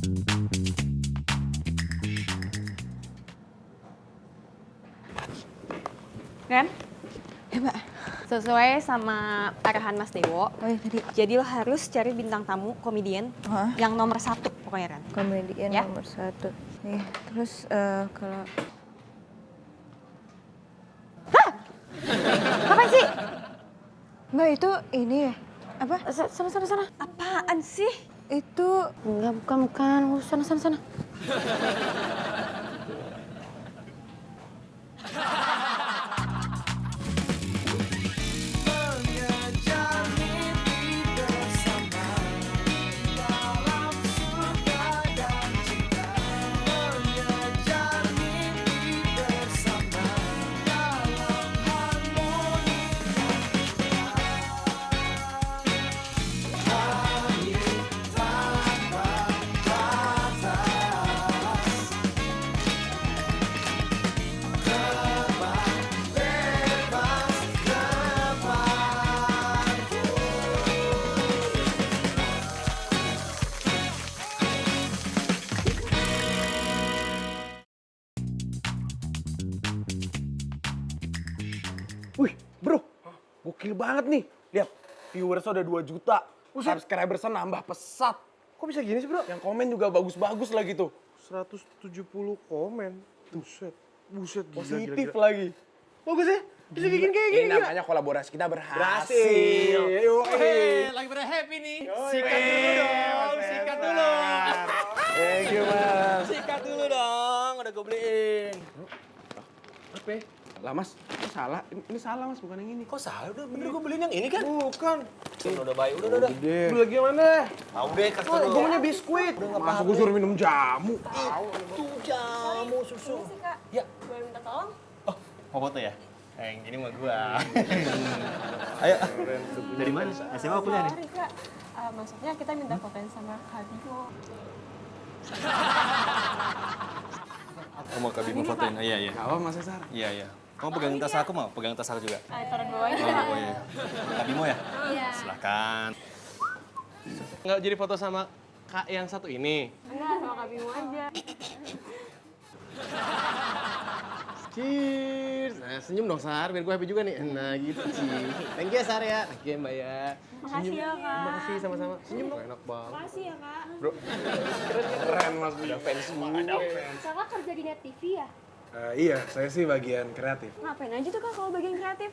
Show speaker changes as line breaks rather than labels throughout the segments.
Ren,
Ya mbak.
sesuai sama arahan Mas Dewo,
Oh iya tadi.
jadi lo harus cari bintang tamu komedian
Hah?
yang nomor 1 pokoknya Ren.
Komedian
Ya.
nomor 1. Nih, terus kalau...
Apa sih?
Mbak itu ini ya? Apa?
Sana. Apaan sih?
Itu...
Enggak, bukan. Sana.
Wih, bro, gokil banget nih. Lihat, viewers udah 2 juta. Subscribers nambah pesat.
Kok bisa gini sih, bro?
Yang komen juga bagus-bagus lagi tuh.
170 komen. Buset, gila,
Positif
gila.
lagi.
Bagus ya? Bisa bikin kayak gini.
Ini namanya kolaborasi kita berhasil.
Berhasil.
Lagi pada happy nih. Sikat dulu dong, sikat dulu.
Thank you, Mas.
Sikat dulu dong, udah gue beliin.
Apa? Lah, Mas, kok salah? Ini salah, Mas, bukan yang ini.
Kok salah? Udah bener gue beliin yang ini kan?
Bukan.
Udah baik, udah.
Gede.
Beli lagi yang mana?
Tahu deh, kasih
Oh,
dulu.
gue maunya biskuit.
Masuk gue suruh minum jamu.
Itu jamu susu.
Sih Kak,
Ya,
boleh minta tolong?
oh, mau foto ya? Yang ini mah gua. Ayo. Dari mana? SMA apa kuliah nih?
Sorry Kak, maksudnya kita minta fotoin sama Kak Bimo.
Kamu Kak Bimo fotoin? Iya.
Gak apa, Mas Cesar.
Iya. Kamu pegang tas aku mau? Pegang tas aku juga.
Taruh bawahnya.
Oh iya. Kak Bimo ya?
Iya.
Silakan.
Nggak jadi foto sama Kak yang satu ini.
Enggak, sama Kak Bimo aja.
Cheers. Nah, senyum dong, Sar. Biar gue happy juga nih. Nah, gitu sih. Thank you ya, Sar ya. Thank you, Mbak ya.
Makasih ya Kak.
Terima kasih sama-sama. Senyum dong. Enak banget.
Makasih ya Kak.
Keren, Mas. Udah fans semua.
Kakak kerja di Net TV ya?
Iya, saya sih bagian kreatif.
Ngapain aja tuh Kak kalau bagian kreatif?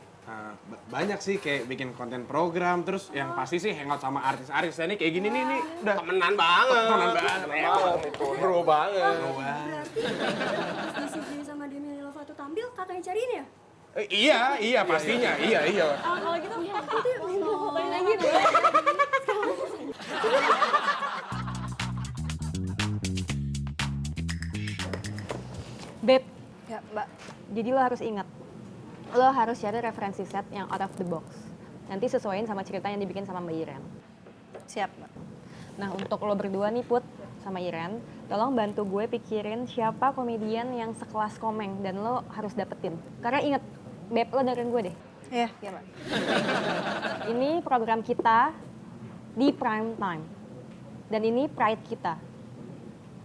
Banyak sih kayak bikin konten program, terus yang pasti sih hangout sama artis-artis. Ini kayak gini nih udah
Temenan banget.
temenan banget.
Bro banget.
Berarti pas di CV sama Demi Lovato tampil kakak yang cariin ya?
Iya, pastinya. Iya.
Kalau gitu, nanti minta fotoin lagi deh. Beb,
Ya mbak.
jadi lo harus ingat, lo harus cari referensi set yang out of the box. Nanti sesuaiin sama cerita yang dibikin sama Mbak Iren.
Siap mbak.
Nah untuk lo berdua nih Put sama Iren, tolong bantu gue pikirin siapa komedian yang sekelas Komeng dan lo harus dapetin. Karena inget, Beb lo dengerin gue deh.
Iya mbak.
Ini program kita di prime time. Dan ini pride kita.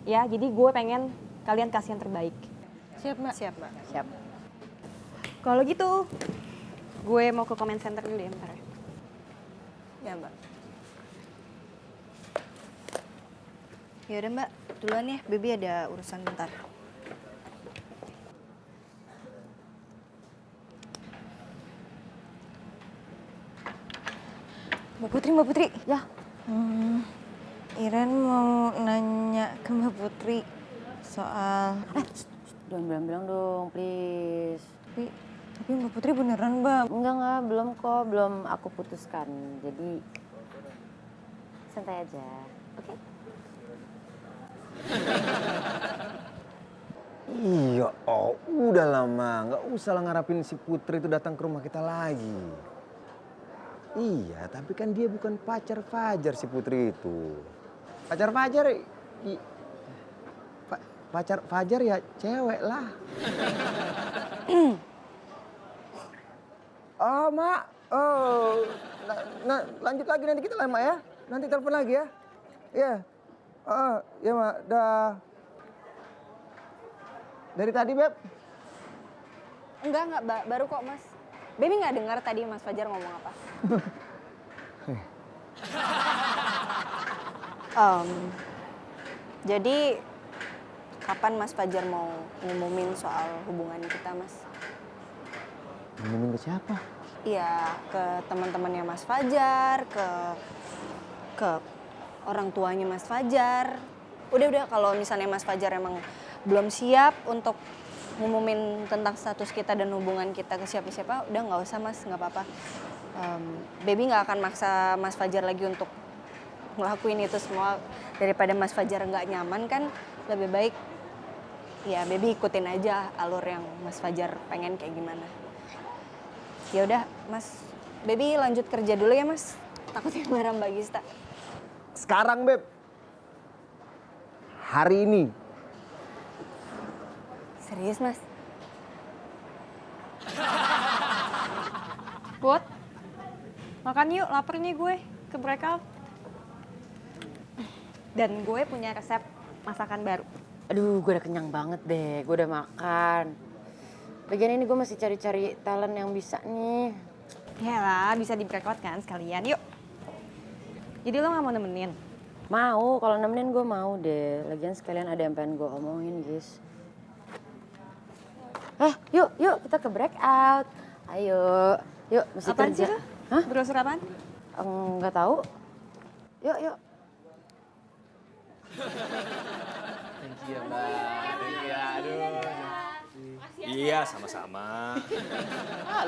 Ya, jadi gue pengen kalian kasih yang terbaik.
Siap mbak. Siap mbak. Siap.
Kalau gitu, gue mau ke comment center dulu ya bentar ya.
Ya mbak. Yaudah mbak, duluan ya. Baby ada urusan bentar. Mbak Putri.
Ya,
Iren mau nanya ke Mbak Putri soal...
Jangan bilang-bilang dong, please.
Tapi Mbak Putri beneran mbak.
Enggak, belum kok. Belum aku putuskan. Jadi, santai aja. Oke?
Iya, udah lama. Nggak usah lah ngarapin si Putri itu datang ke rumah kita lagi. Iya, tapi kan dia bukan pacar Fajar si Putri itu. Pacar Fajar, pacar Fajar ya cewek lah. Oh, Mak. Oh, lanjut lagi nanti kita lah, Mak ya. Nanti telepon lagi ya. Iya. Ya mak, dah. Dari tadi Beb?
Enggak, baru kok Mas. Baby nggak dengar tadi Mas Fajar ngomong apa. Jadi kapan Mas Fajar mau ngumumin soal hubungan kita, Mas?
Ngomongin ke siapa?
Iya, ke teman-temannya Mas Fajar, ke orang tuanya Mas Fajar. Udah kalau misalnya Mas Fajar emang belum siap untuk ngumumin tentang status kita dan hubungan kita ke siapa-siapa, udah nggak usah Mas, nggak apa-apa. Baby nggak akan maksa Mas Fajar lagi untuk ngelakuin itu semua. Daripada Mas Fajar nggak nyaman kan, lebih baik ya Baby ikutin aja alur yang Mas Fajar pengen kayak gimana. Ya udah Mas, Baby lanjut kerja dulu ya Mas. Takutnya marah Mbak Gista.
Sekarang Beb. Hari ini.
Serius Mas?
Put, makan yuk, lapar nih gue, ke breakout. Dan gue punya resep masakan baru.
Aduh, gue udah kenyang banget deh. Gue udah makan. Lagian ini gue masih cari-cari talent yang bisa nih.
Yalah, bisa di breakout kan sekalian, yuk. Jadi lo gak mau nemenin?
Mau, kalau nemenin gue mau deh. Lagian sekalian ada yang pengen gue omongin, guys. Yuk kita ke breakout. Ayo, yuk mesti
Apaan
kerja.
sih lo?
Hah?
Brosur apaan?
Nggak tahu. Yuk.
Thank you ya, Mbak. Thank you ya, aduh.
Iya, sama-sama.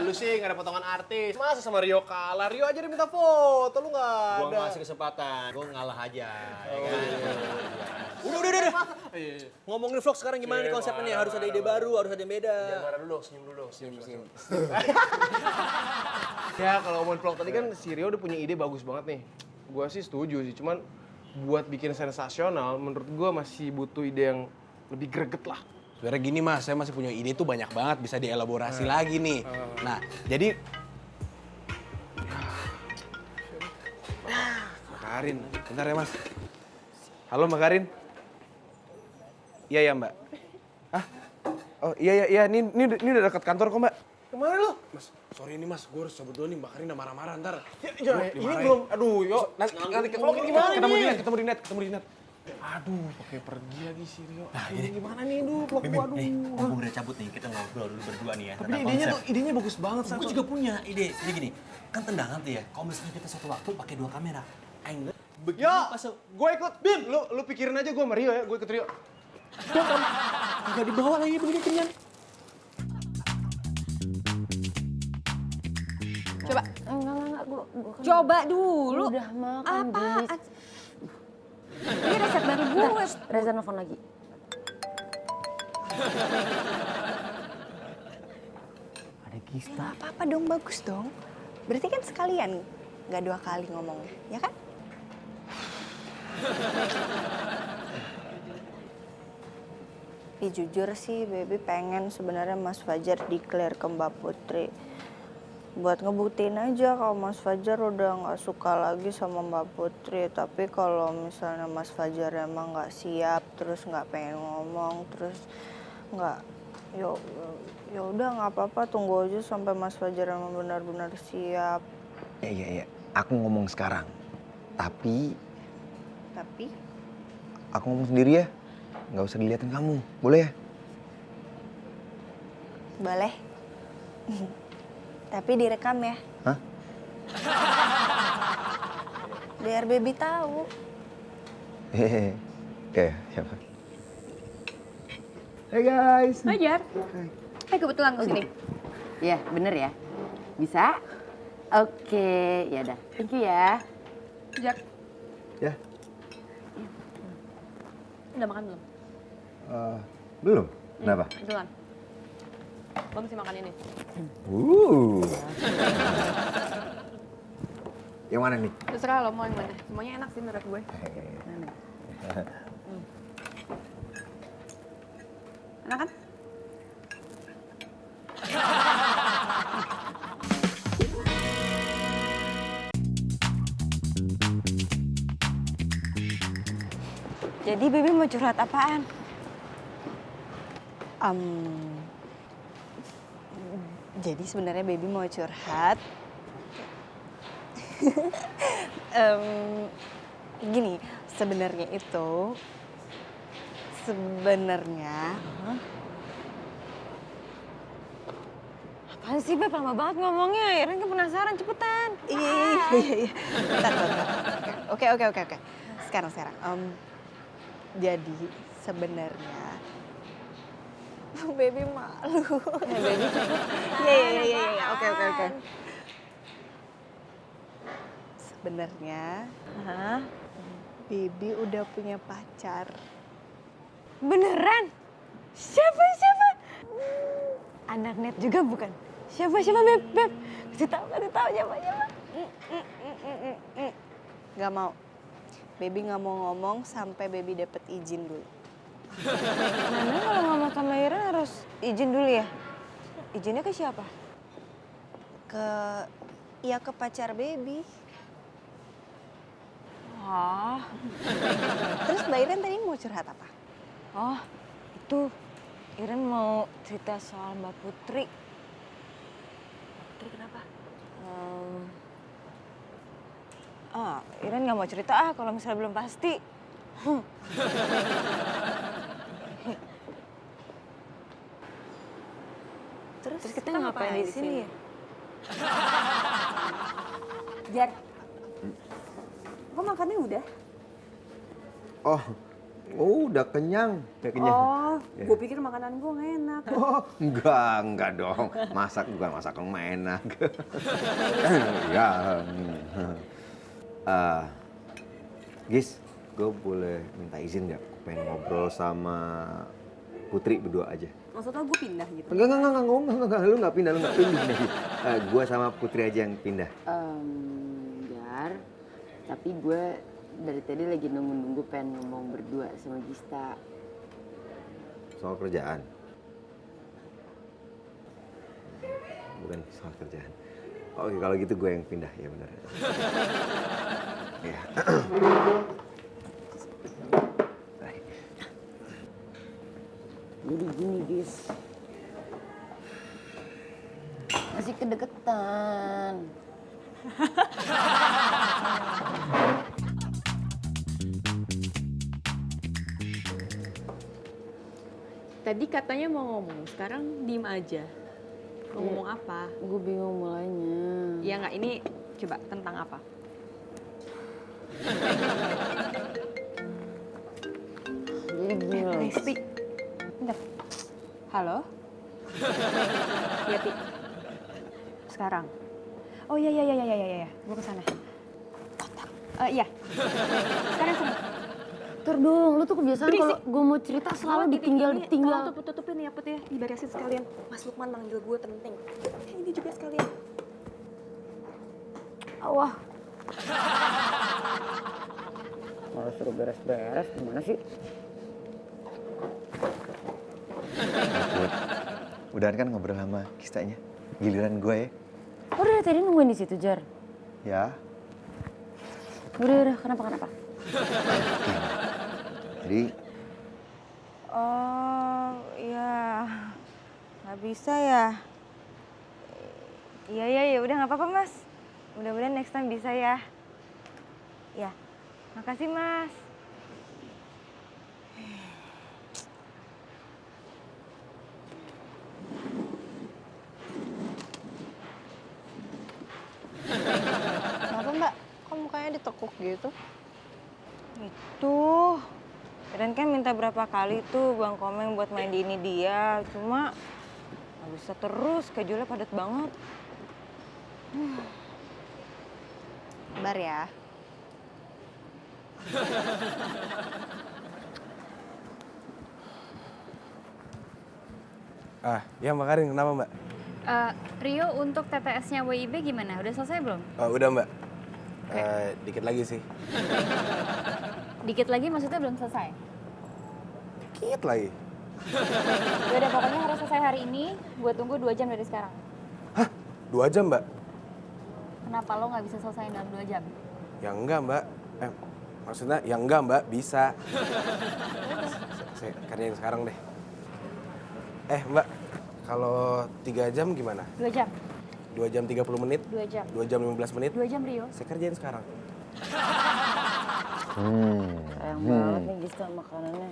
Lu sih nggak ada potongan artis. Masa sama Rio kalah? Rio aja dia minta foto, lu nggak ada.
Gua ngasih kesempatan, gua ngalah aja. Ya kan?
Udah.
Ngomongin vlog sekarang gimana nih konsepnya nih? Harus ada ide baru, harus ada yang beda.
Marah dulu, senyum dulu. Ya kalau ngomongin vlog tadi kan si Rio udah punya ide bagus banget nih. Gua sih setuju sih, cuman buat bikin sensasional menurut gua masih butuh ide yang lebih greget lah.
Sebenarnya gini Mas, saya masih punya ide tuh banyak banget bisa dielaborasi lagi nih. Nah, jadi Mbak Karin, bentar ya Mas. Halo Mbak Karin. Iya ya Mbak. Oh iya, ini udah dekat kantor kok Mbak.
Kemana lu?
Mas, sorry nih Mas, gue harus cabut dulu nih Mbak Karin udah marah-marah ntar.
Ini belum, aduh yuk.
Nanti ketemu di net. Aduh, pakai pergi lagi si Rio. Nah, ini gimana nih, vlog gua, aduh.
Mumpung udah cabut nih, kita ngobrol dulu berdua nih ya.
Tapi idenya bagus banget,
Gue juga punya ide. Jadi gini, kan tendangan tuh ya, kalau misalnya kita satu waktu pakai 2 kamera. Angle.
Yo, gue ikut. Bim, lu pikirin aja gue sama Rio ya, gue ikut Rio.
Agak dibawa lagi begini kenyan.
Coba.
Enggak, gue kan
Coba dulu.
udah makan,
Apaan?
guys.
Ini resep baru gue.
Reza nelfon lagi.
Ada Gista.
Apa-apa dong, bagus dong. Berarti kan sekalian, nggak 2 kali ngomongnya, ya kan? Tapi jujur sih, Baby pengen sebenarnya Mas Fajar declare ke Mbak Putri. Buat ngebuktiin aja kalau Mas Fajar udah nggak suka lagi sama Mbak Putri. Tapi kalau misalnya Mas Fajar emang nggak siap, terus nggak pengen ngomong, terus nggak, ya udah nggak apa-apa, tunggu aja sampai Mas Fajar emang benar-benar siap.
Iya. Aku ngomong sekarang. Tapi aku ngomong sendiri ya. Nggak usah dilihatin kamu. Boleh ya?
Boleh. Tapi direkam ya.
Hah?
Biar Baby tahu.
Hehehe. Ya, siapa? Hey guys.
Fajar. Kebetulan kesini.
Iya, bener ya? Bisa? Oke, ya udah. Thank you ya.
Fajar,
Ya.
udah makan belum?
Belum. Kenapa?
Kebetulan. Lo mesti makan ini.
Yang mana nih?
Terserah lo mau yang mana. Semuanya enak sih menurut gue. Enak kan?
Jadi Baby mau curhat apaan? Jadi sebenarnya Baby mau curhat. Gini, sebenarnya itu
Apaan sih Beb, lama banget ngomongnya. Iren kan penasaran, cepetan.
Iya. Bentar. Oke. Sekarang. Jadi sebenarnya Baby malu.
Baby cepet.
Iya. Oke. Sebenarnya Baby udah punya pacar.
Beneran? Siapa? Anak net juga bukan? Siapa Beb? Kasih tahu siapa?
Gak mau. Baby gak mau ngomong sampai Baby dapet izin dulu.
Mana kalau ngomong sama Iren harus izin dulu ya? Izinnya ke siapa?
Ke pacar Baby.
Oh,
Terus Mbak Iren tadi mau curhat apa?
oh itu Iren mau cerita soal Mbak Putri.
Putri kenapa?
Iren nggak mau cerita kalau misalnya belum pasti. Terus kita ngapain di sini ya?
Jar, kok makannya udah?
Oh, udah kenyang. Udah kenyang.
Oh,
Ya.
gue pikir makanan gue gak enak.
Oh, enggak dong. Masak bukan masakan enak. Ya. Gis, gue boleh minta izin nggak? Pengen ngobrol sama Putri berdua aja.
Maksudnya gue pindah gitu?
Enggak, lu nggak pindah. Gue sama Putri aja yang pindah.
Jar, tapi gue dari tadi lagi nunggu pengen ngomong berdua sama Gista.
Soal kerjaan. Bukan soal kerjaan. Oke, kalau gitu gue yang pindah, ya benar. Iya. Baik.
Jadi gini guys, masih kedeketan.
Tadi katanya mau ngomong, sekarang diem aja. Mau ngomong apa?
Gue bingung mulainya.
Ya nggak, ini coba tentang apa?
Jadi gini loh.
Pi. Bentar. Halo? Iya, Pi. Sekarang. Oh iya. Gue kesana. Iya. Sekarang.
Ntar dong, lu tuh kebiasaan kalau gue mau cerita selalu ditinggal.
Tolong tutupin ya Put ya, diberesin sekalian. Mas Lukman manggil gue penting. Ini juga sekalian.
Wah. Malah suruh beres-beres, gimana sih?
Udahan kan ngobrol sama Gistanya. Giliran gue ya.
Oh, udah tadi nungguin di situ, Jar.
Ya.
Udah, kenapa?
Jadi
Oh, ya. Nggak bisa ya? Iya, udah nggak apa-apa, Mas. Mudah-mudahan next time bisa ya. Ya, makasih, Mas.
Kenapa Mbak? Kok mukanya ditekuk gitu?
Itu, Iren kan minta berapa kali tuh Bang Komeng buat main di ini dia. Cuma nggak bisa terus, schedule-nya padat banget.
Bar ya.
Ya Mbak Karin, kenapa Mbak?
Rio, untuk TTS-nya WIB gimana? Udah selesai belum?
Oh, udah Mbak. Dikit lagi sih.
Dikit lagi maksudnya belum selesai?
Dikit lagi.
Ya udah, pokoknya harus selesai hari ini. Gue tunggu 2 jam dari sekarang.
Hah? 2 jam Mbak?
Kenapa lo nggak bisa selesai dalam 2 jam?
Ya enggak Mbak. Maksudnya ya enggak Mbak, bisa. Saya kerjain sekarang deh. Mbak, kalau 3 jam gimana?
2 jam.
2 jam 30 menit?
2 jam.
2 jam 15 menit?
2 jam Rio.
Saya kerjain sekarang.
Sayang banget nih Gista makanannya.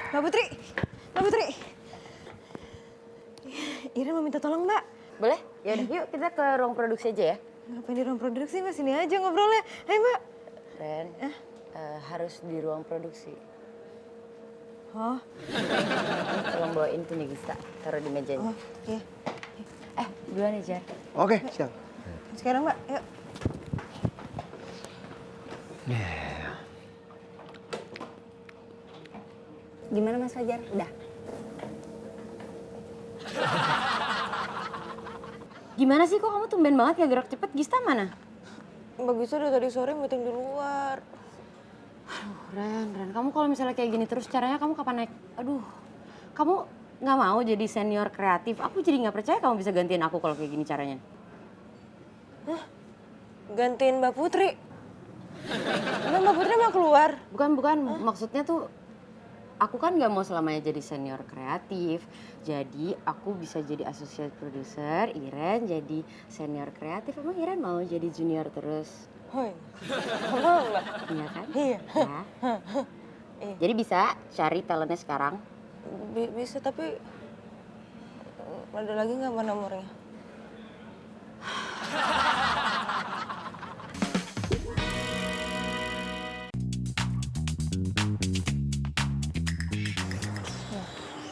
Mbak Putri, Mbak Putri. Iren mau minta tolong Mbak.
Boleh? Ya udah, yuk kita ke ruang produksi aja ya.
Ngapain di ruang produksi Mbak? Sini aja ngobrolnya. Ayo Mbak.
Ren, harus di ruang produksi.
Oh,
Tolong bawain punya Gista, taruh di mejanya.
oh iya.
Duluan ya, Jar.
Oke, siap.
Sekarang Mbak, yuk. Gimana Mas Fajar? Udah?
Gimana sih kok kamu tumben banget gak gerak cepet? Gista mana?
Mbak Gista udah tadi sore meeting di luar.
Ren, kamu kalau misalnya kayak gini terus caranya kamu kapan naik? Aduh, kamu nggak mau jadi senior kreatif? Aku jadi nggak percaya kamu bisa gantiin aku kalau kayak gini caranya.
Gantiin Mbak Putri. Emang Mbak Putri mau keluar?
Bukan, maksudnya tuh aku kan nggak mau selamanya jadi senior kreatif. Jadi aku bisa jadi associate producer, Iren jadi senior kreatif. Emang Iren mau jadi junior terus?
Hoi. Mau Mbak?
Iya kan?
Iya.
Ya. Jadi bisa cari talentnya sekarang.
Bisa tapi ada lagi nggak Mbak nomornya?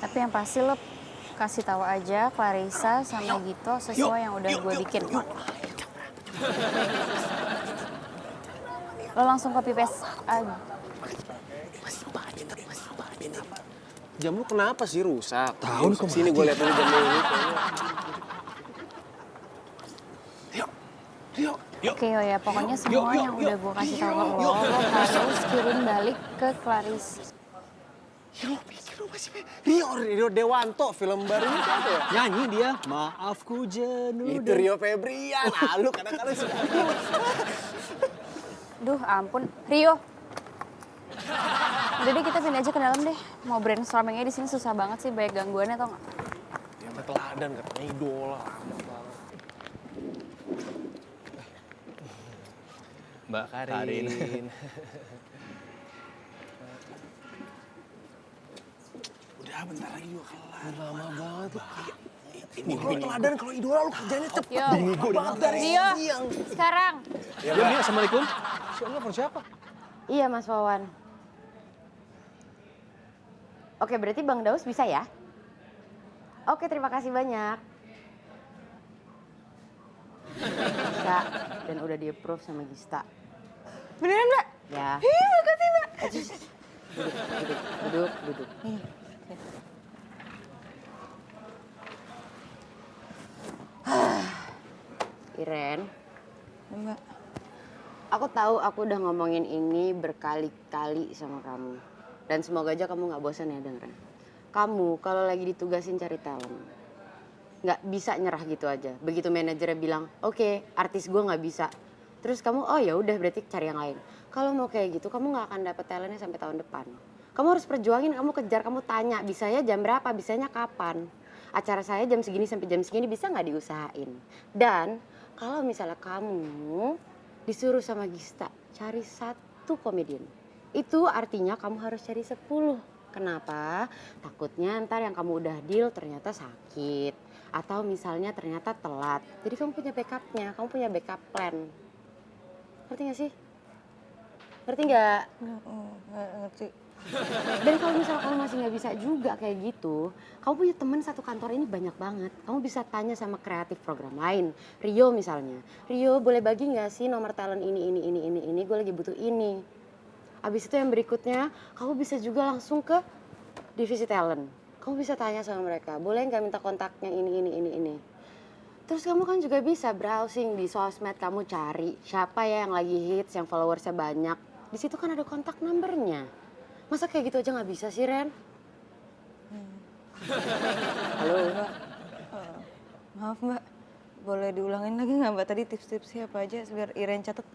Tapi yang pasti lo kasih tahu aja Clarissa sama Gito sesuai yang udah gue bikin. Lo langsung copy paste aja.
Jam lu kenapa sih rusak? Tahu kok. Sini gue lihat dulu jam lu ini.
Oke ya, pokoknya semua yang udah gue kasih tahu ke lo harus kirim balik ke Clarissa.
Rio Dewanto, film barunya itu apa ya?
Nyanyi dia, maafku jenuh.
Itu Rio Febrian. Lu kadang-kadang suka.
Duh ampun, Rio. Udah deh kita pindah aja ke dalam deh. Mau brainstormingnya di sini susah banget sih, banyak gangguannya tau nggak?
Ya teladan katanya idola.
Mbak Karin.
Udah bentar lagi juga kelar. Lama banget lu. Ini gue teladan kalau idola lu kerjanya cepet.
Yo.
Gue banget dari
Rio,
siang.
sekarang.
Ya, Assalamualaikum.
Siapa?
Iya Mas Wawan. Oke berarti Bang Daus bisa ya? Oke terima kasih banyak. Bisa dan udah di approve sama Gista.
Beneran Mbak?
Ya.
Iya makasih Mbak.
Duduk. Iren,
Mbak.
aku tahu aku udah ngomongin ini berkali-kali sama kamu. Dan semoga aja kamu gak bosan ya dengerin. Kamu kalau lagi ditugasin cari talent, gak bisa nyerah gitu aja. Begitu manajernya bilang, oke, artis gue gak bisa. Terus kamu, oh ya udah berarti cari yang lain. Kalau mau kayak gitu, kamu gak akan dapet talentnya sampai tahun depan. Kamu harus perjuangin, kamu kejar, kamu tanya, bisanya jam berapa, bisanya kapan. Acara saya jam segini sampai jam segini bisa gak diusahain. Dan kalau misalnya kamu disuruh sama Gista cari 1 komedian, itu artinya kamu harus cari 10. Kenapa? Takutnya ntar yang kamu udah deal ternyata sakit. Atau misalnya ternyata telat. Jadi kamu punya backupnya, kamu punya backup plan. Ngerti gak sih? Ngerti gak?
Nggak ngerti.
Dan kalau misalnya kamu masih nggak bisa juga kayak gitu, kamu punya teman satu kantor ini banyak banget. Kamu bisa tanya sama kreatif program lain. Rio misalnya, Rio boleh bagi nggak sih nomor talent ini, gue lagi butuh ini. Abis itu yang berikutnya, kamu bisa juga langsung ke divisi talent. Kamu bisa tanya sama mereka, boleh nggak minta kontaknya ini. Terus kamu kan juga bisa browsing di sosmed, kamu cari siapa ya yang lagi hits, yang followersnya banyak. Di situ kan ada kontak numbernya. Masa kayak gitu aja nggak bisa sih, Ren? Halo?
Maaf Mbak, boleh diulangin lagi nggak Mbak tadi tips-tipsnya apa aja biar Iren catat?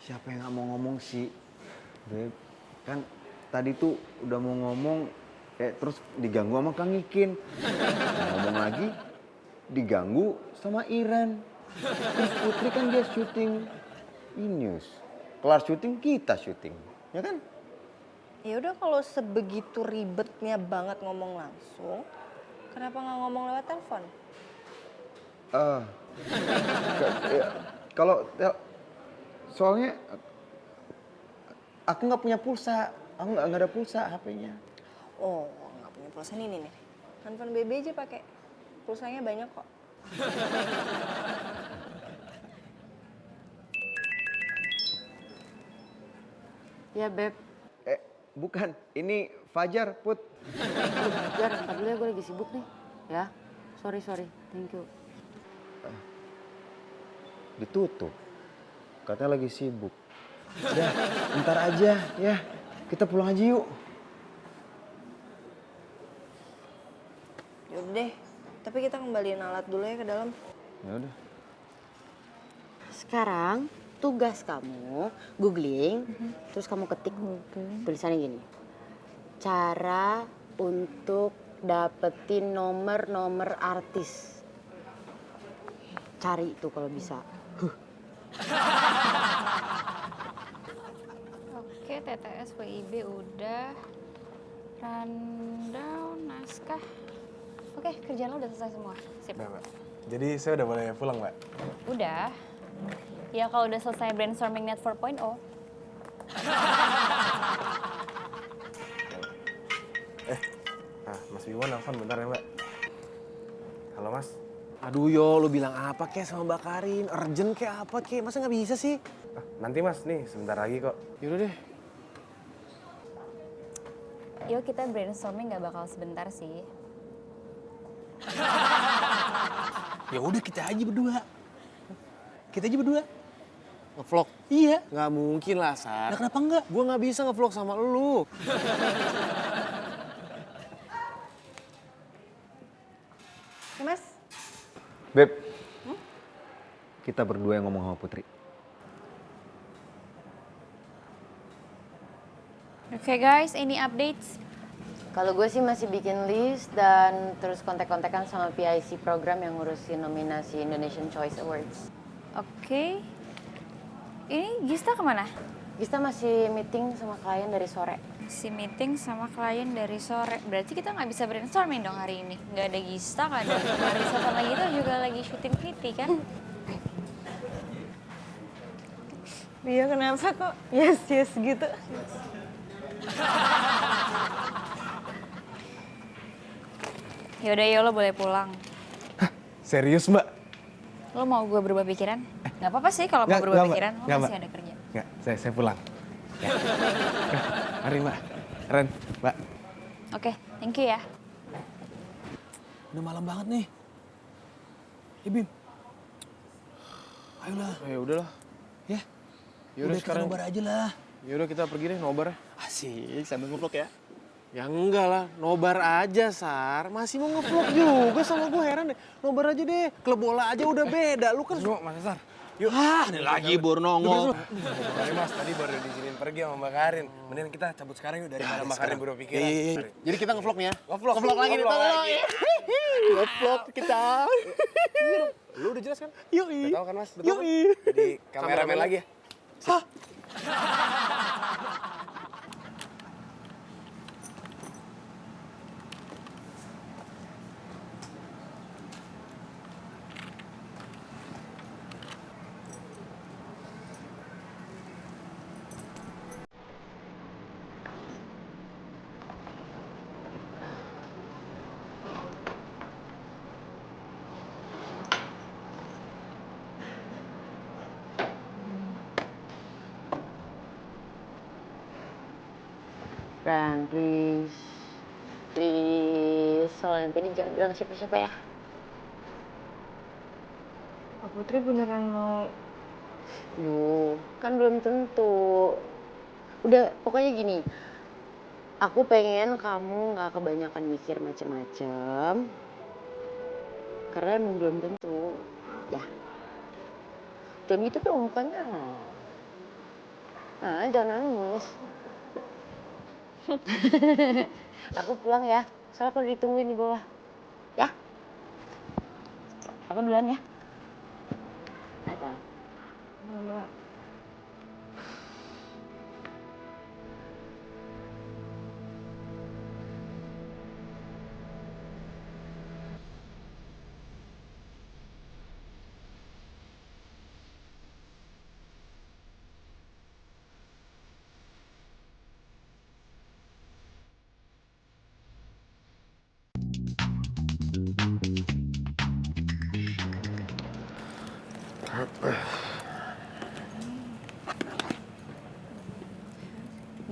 Siapa yang nggak mau ngomong sih? Beb, kan tadi tuh udah mau ngomong, terus diganggu sama Kang Ikin. Mau ngomong lagi, diganggu sama Iren. Terus Putri kan dia syuting News. Kelar syuting, kita syuting. Ya kan?
Ya udah kalau sebegitu ribetnya banget ngomong langsung, kenapa nggak ngomong lewat telepon?
Kalau soalnya aku nggak punya pulsa, aku nggak ada pulsa HP-nya.
Oh, nggak punya pulsa nih. Handphone BB aja pakai. Pulsanya banyak kok.
Ya Beb,
Bukan, ini Fajar, Put.
Jar, ntar dulu ya gue lagi sibuk nih. Ya, sorry, thank you.
Ditutup. Katanya lagi sibuk. Udah, ntar aja ya. Kita pulang aja yuk.
Yaudah deh, tapi kita kembaliin alat dulu ya ke dalam.
Ya udah.
Sekarang tugas kamu googling, terus kamu ketik tulisannya gini. Cara untuk dapetin nomor artis. Cari itu kalau bisa.
Oke, TTS, WIB udah. Rundown, naskah. Oke, kerjaan lo udah selesai semua. Sip.
Udah, Mbak. Jadi saya udah boleh pulang, Mbak?
Udah. Ya kalau udah selesai brainstorming net 4.0.
Mas Bimo nelfon bentar ya, Mbak. Halo, Mas.
Aduh Yo, lu bilang apa kek sama Mbak Karin? Urgent kek apa kek? Masa nggak bisa sih?
Nanti, Mas. Nih, sebentar lagi kok.
Yaudah deh.
Yo, kita brainstorming gak bakal sebentar sih.
Ya udah kita aja berdua. Ngevlog? Iya. Nggak mungkin lah, Sar. Nah, kenapa enggak? Gue nggak bisa ngevlog sama lu.
Mas,
Beb, kita berdua yang ngomong sama Putri.
Oke guys, ini updates.
Kalau gue sih masih bikin list dan terus kontak-kontakan sama PIC program yang ngurusin nominasi Indonesian Choice Awards.
Oke. Ini Gista kemana?
Gista masih meeting sama klien dari sore.
Si meeting sama klien dari sore. Berarti kita nggak bisa brainstorming dong hari ini. Nggak ada Gista, nggak ada Marisa sama Gita juga lagi syuting Pretty kan?
dia kenapa kok yes gitu?
Yaudah, yo lo boleh pulang.
Serius, Mbak?
Lo mau gue berubah pikiran? Nggak apa-apa sih kalau mau berubah pikiran. Lo
Nggak,
masih
Mbak.
ada kerja.
Nggak, saya pulang. Ya. Mari, Mbak. Ren, Mbak.
Oke, thank you ya.
Udah malam banget nih. Bim. Ayolah. Ya udahlah.
Ya.
Yaudah sekarang.
Kita nobar aja lah.
Yaudah kita pergi deh nobar.
Asik, sambil ngevlog ya.
Ya enggak lah, nobar aja Sar. Masih mau ngevlog juga sama gue, heran deh. Nobar aja deh, klub bola aja udah beda. Lu kan...
Yuk, Mas Sar.
Yuk. Ini lagi baru nongol.
Sorry, Mas. Tadi baru diizinin pergi sama Mbak Karin. Mendingan kita cabut sekarang yuk daripada Mbak Karin berubah pikiran.
Iya.
Jadi kita ngevlog nih ya?
Ngevlog
lagi nih,
ngevlog
tolong.
lagi.
Ngevlog kita. Lu udah jelas kan?
Yoi.
Udah tahu kan, Mas? Betul
Yoi.
kan? Jadi kameramen lagi ya?
Hah?
Ran, please. Soalnya tadi jangan bilang siapa-siapa ya.
Pak Putri beneran mau...
Kan belum tentu. Udah, pokoknya gini. Aku pengen kamu nggak kebanyakan mikir macem-macem. Karena emang belum tentu. Ya. Jangan gitu dong mukanya. Nah, jangan nangis. Aku pulang ya. Soalnya aku ditungguin di bawah. Ya. Aku duluan ya. Dadah. Dadah.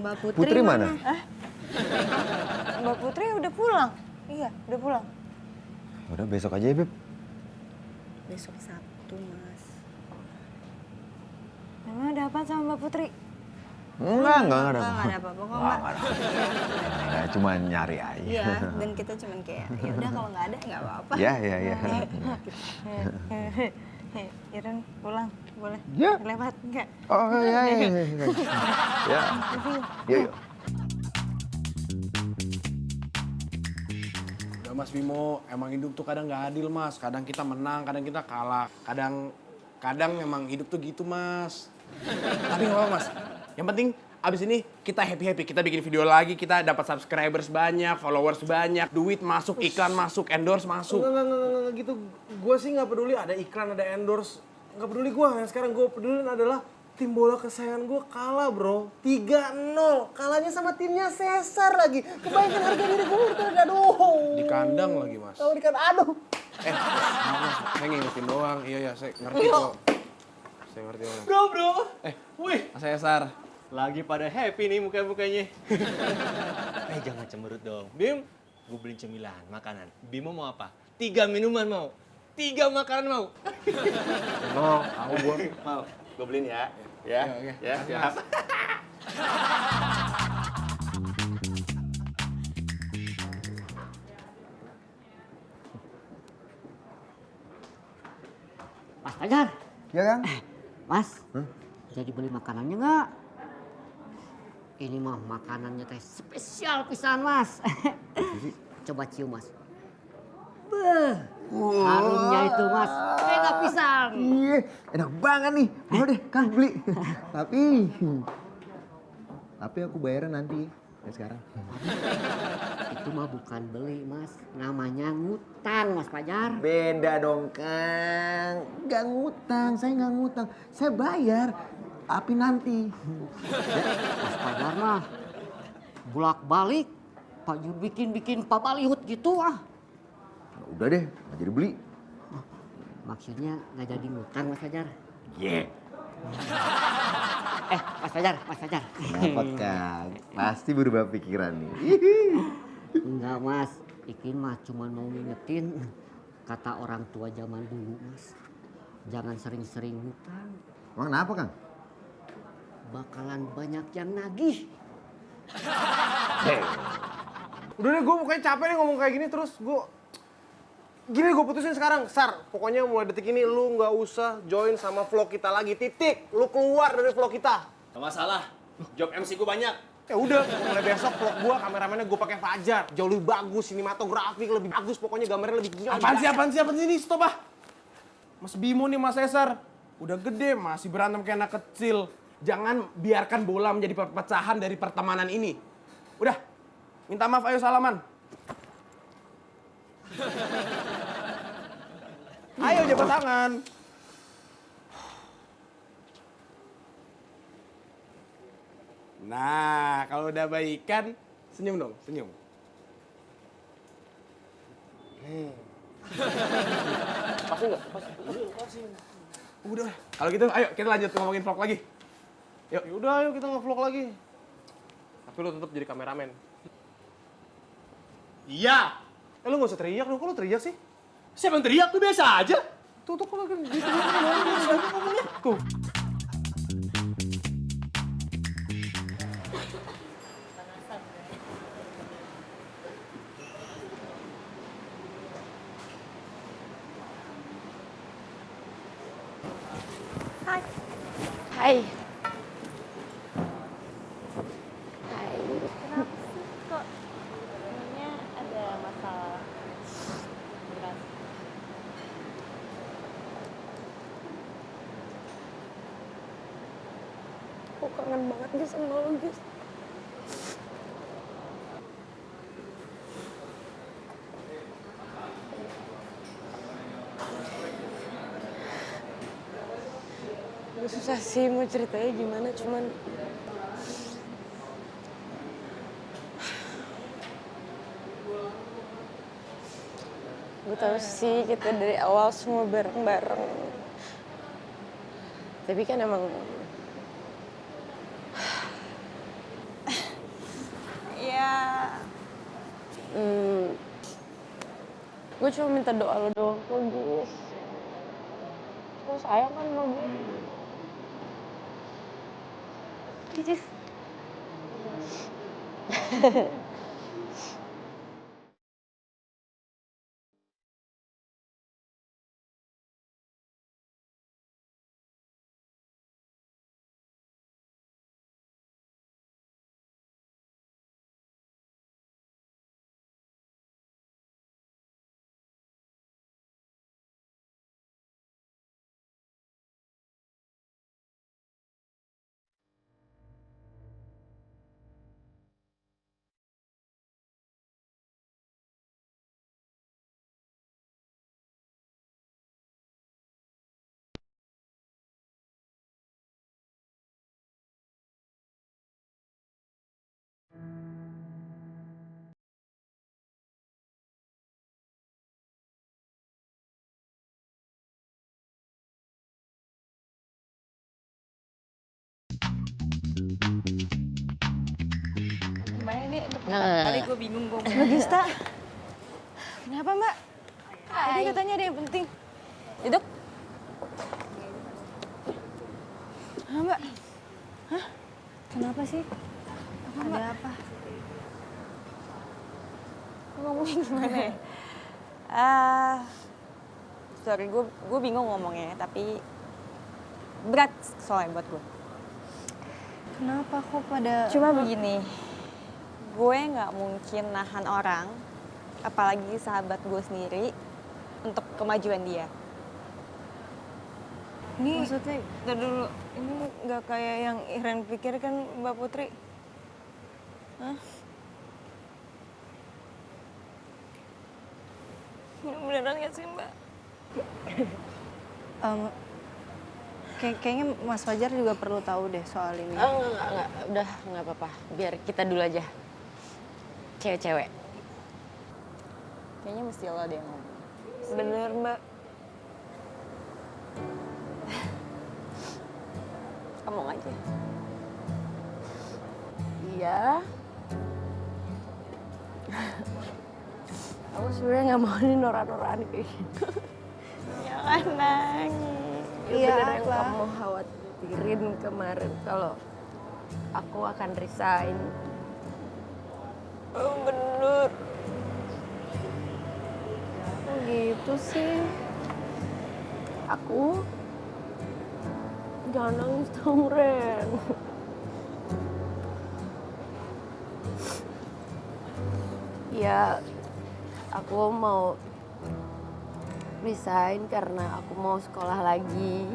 Mbak Putri,
Putri mana?
Mbak Putri udah pulang. Iya, udah pulang.
Udah besok aja ya, Beb.
Besok Sabtu, Mas. Memang ada apa sama Mbak Putri?
Enggak ada apa.
Enggak ada apa-apa kok, Mbak.
Ya, cuma nyari aja.
Iya, dan kita cuman kayak ya udah kalau nggak ada nggak apa-apa.
Ya.
Iren pulang, boleh?
Ya.
Lewat enggak?
Oh ya. Ya. Yuk.
Udah Mas Bimo, emang hidup tuh kadang nggak adil Mas. Kadang kita menang, kadang kita kalah. Kadang memang hidup tuh gitu Mas. Tapi nggak apa-apa Mas. Yang penting abis ini kita happy-happy. Kita bikin video lagi, kita dapat subscribers banyak, followers banyak, duit masuk, iklan masuk, endorse masuk. Enggak gitu. Gue sih nggak peduli ada iklan, ada endorse. Nggak peduli gue. Yang sekarang gue peduli adalah tim bola kesayangan gue kalah bro. 3-0. Kalahnya sama timnya Cesar lagi. Kebayangkan harga diri gue udah aduh. Di kandang lagi Mas. Kalau di kandang, aduh. Maaf Mas, saya ngingetin doang. Iya, saya ngerti kok. Saya ngerti Mas.
Bro. Wih,
Mas Cesar.
lagi pada happy nih muka-mukanya. Jangan cemberut dong. Bim, gue beliin cemilan, makanan. Bimo mau apa? 3 minuman mau. 3 makanan mau.
No, aku gue.
Mau. Gue beliin ya. Ya,
Oke.
ya, siap.
Mas Fajar,
Ya kan?
Mas, jadi beli makanannya nggak? Ini mah makanannya teh spesial pisan Mas. Coba cium Mas. Beuh, harumnya itu Mas, enak pisan.
Iya, enak banget nih. Boleh deh, Kang beli. Tapi aku bayaran nanti. Ya sekarang.
Itu mah bukan beli Mas, namanya ngutang Mas Fajar.
Beda dong, Kang. Nggak ngutang, saya nggak ngutang. Saya bayar. Tapi nanti.
Mas Fajar mah bolak-balik, Pak Ju bikin pabalihut gitu ah.
Udah deh, nggak jadi beli.
Maksudnya nggak jadi ngutang Mas Fajar.
Yeah.
Mas Fajar.
Kenapa, Kang? Pasti berubah pikiran nih.
Enggak Mas, Ikin mah cuma mau ngingetin kata orang tua zaman dulu Mas. Jangan sering-sering ngutang,
Emang kenapa, Kang?
bakalan banyak yang nagih.
Udah deh, gue pokoknya capek nih ngomong kayak gini terus. Gini gue putusin sekarang, Sar. Pokoknya mulai detik ini lu nggak usah join sama vlog kita lagi, titik. Lu keluar dari vlog kita.
Gak masalah. Job MC gue banyak.
Ya udah, mulai besok vlog gue kameramennya gue pakai Fajar. Jauh lebih bagus, sinematografik lebih bagus, pokoknya gambarnya lebih gila.
Apaan sih ini? Stop ah. Mas Bimo nih Mas Cesar. Udah gede masih berantem kayak anak kecil. Jangan biarkan bola menjadi perpecahan dari pertemanan ini. Udah, minta maaf ayo salaman. Ayo jabat tangan. Nah, kalau udah baikan, senyum dong, senyum.
Pasti nggak? Pasti.
Udah, kalau gitu ayo kita lanjut ngomongin vlog lagi.
Ya udah, ayo kita nge-vlog lagi. Tapi lu tetap jadi kameramen.
Iya.
Lu nggak usah teriak dong, kok lu teriak sih?
Siapa yang teriak? Tuh biasa aja.
Tuh kalau gitu ngomongnya. Tuh.
Hai.
Kenapa sih kok kayaknya ada masalah berat?
Aku kangen banget Gis sama lo Gis. Susah sih mau ceritanya gimana, cuman gue tahu sih kita dari awal semua bareng-bareng. Tapi kan emang ya gue cuma minta doa lo doang kok Gis. Lo sayang kan sama gue. Gis.
Kali
gue bingung gue. Mbak Gista. Kenapa Mbak? Tadi katanya ada yang penting. Duduk. Hah Mbak? Hah? Kenapa sih? Ada apa?
Ngomongin gimana ya? Sorry, gue bingung ngomongnya, tapi berat soalnya buat gue.
Kenapa kok pada...
Cuma begini, gue nggak mungkin nahan orang, apalagi sahabat gue sendiri, untuk kemajuan dia.
Ini maksudnya, ntar dulu, ini nggak kayak yang Iren pikir kan Mbak Putri? Hah? Ini beneran gak sih Mbak?
Kayaknya Mas Fajar juga perlu tahu deh soal ini.
Enggak. Udah, nggak apa-apa. Biar kita dulu aja. Cewek-cewek.
Kayaknya mesti lo deh yang ngomong.
Bener Mbak.
Ngomong aja.
Iya. Aku sebenarnya nggak mau ini norak-norakan kayak gitu.
Jangan nangis.
Iya, bener yang kamu khawatirin kemarin kalau aku akan resign. Oh, bener. Oh, gitu sih. Aku jangan nangis dong, Ren. Ya, aku mau resign karena aku mau sekolah lagi.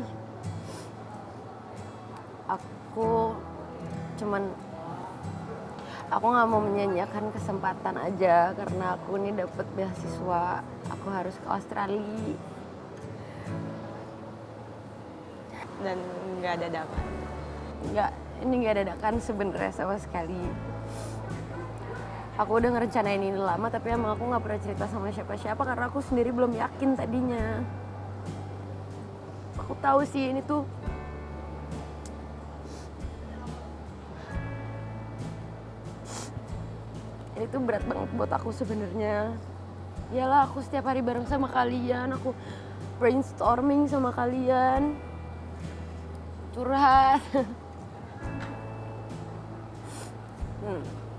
Aku nggak mau menyanyiakan kesempatan aja karena aku ini dapat beasiswa. Aku harus ke Australia.
Dan nggak ada dadakan.
Ini nggak dadakan sebenarnya sama sekali. Aku udah ngerencanain ini lama, tapi emang aku nggak pernah cerita sama siapa-siapa karena aku sendiri belum yakin tadinya. Aku tahu sih ini tuh berat banget buat aku sebenarnya. Iyalah, aku setiap hari bareng sama kalian, aku brainstorming sama kalian, curhat.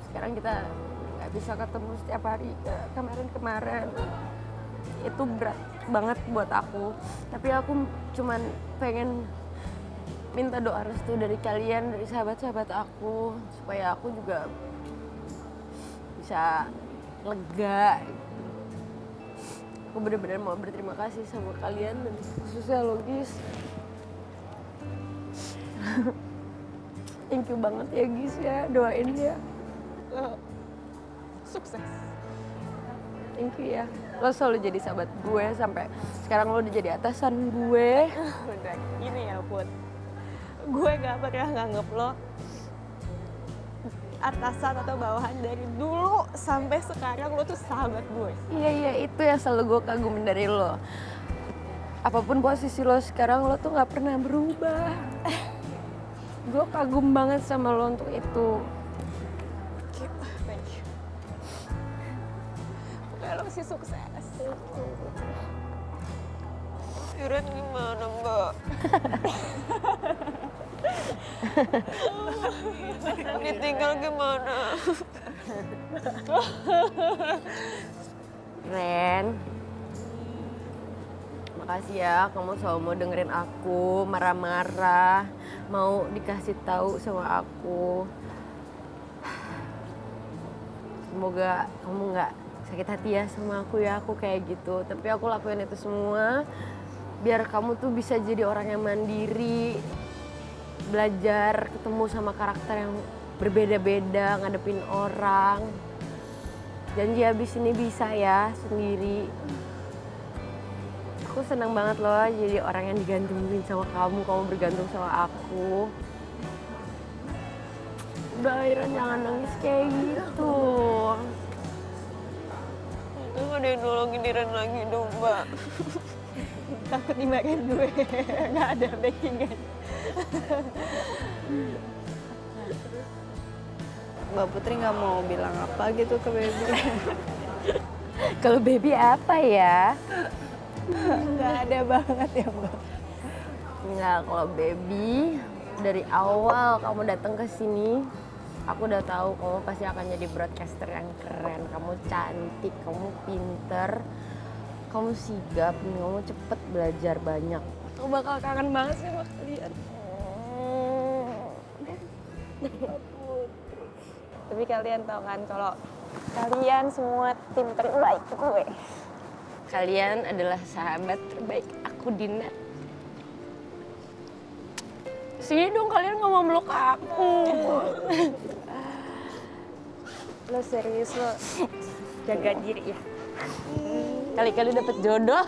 Sekarang kita nggak bisa ketemu setiap hari kemarin-kemarin. Itu berat. banget buat aku. Tapi aku cuman pengen minta doa restu dari kalian, dari sahabat-sahabat aku, supaya aku juga bisa lega. Aku benar-benar mau berterima kasih sama kalian dan khususnya lo, Gis. Thank you banget ya, Gis ya, doain ya.
Sukses.
Thank you ya. Lo selalu jadi sahabat gue sampai sekarang lo udah jadi atasan gue.
Udah gini ya, Put. Gue gak pernah nganggep lo atasan atau bawahan dari dulu sampai sekarang. Lo tuh sahabat gue.
Iya, itu yang selalu gue kagumin dari lo. Apapun posisi lo sekarang, lo tuh gak pernah berubah. Gue kagum banget sama lo untuk itu.
Thank you. Pokoknya lo masih sukses. Iren gimana, Mbak? Ditinggal gimana?
Ren, makasih ya kamu selalu mau dengerin aku, marah-marah, mau dikasih tahu sama aku. Semoga kamu nggak sakit hati ya sama aku kayak gitu. Tapi aku lakuin itu semua biar kamu tuh bisa jadi orang yang mandiri, belajar ketemu sama karakter yang berbeda-beda, ngadepin orang. Janji abis ini bisa ya sendiri. Aku senang banget loh jadi orang yang digantungin sama kamu bergantung sama aku. Udah, Iren jangan nangis kayak gitu.
Itu ada yang nolongin Iren lagi dong, Mbak. Takut dimarahin gue, nggak ada backingan.
Mbak Putri nggak mau bilang apa gitu ke baby.
Kalau baby apa ya?
Nggak ada banget ya Mbak.
Enggak, kalau baby dari awal kamu datang ke sini, aku udah tahu kamu pasti akan jadi broadcaster yang keren. Kamu cantik, kamu pinter, kamu sigap, kamu cepet belajar banyak. Aku bakal kangen banget sama kalian.
Tapi kalian tahu kan kalau kalian semua tim terbaik gue.
Kalian adalah sahabat terbaik aku, Dina. Sini dong, kalian nggak mau meluk aku.
Lo serius lo jaga diri ya. Kali-kali dapet jodoh.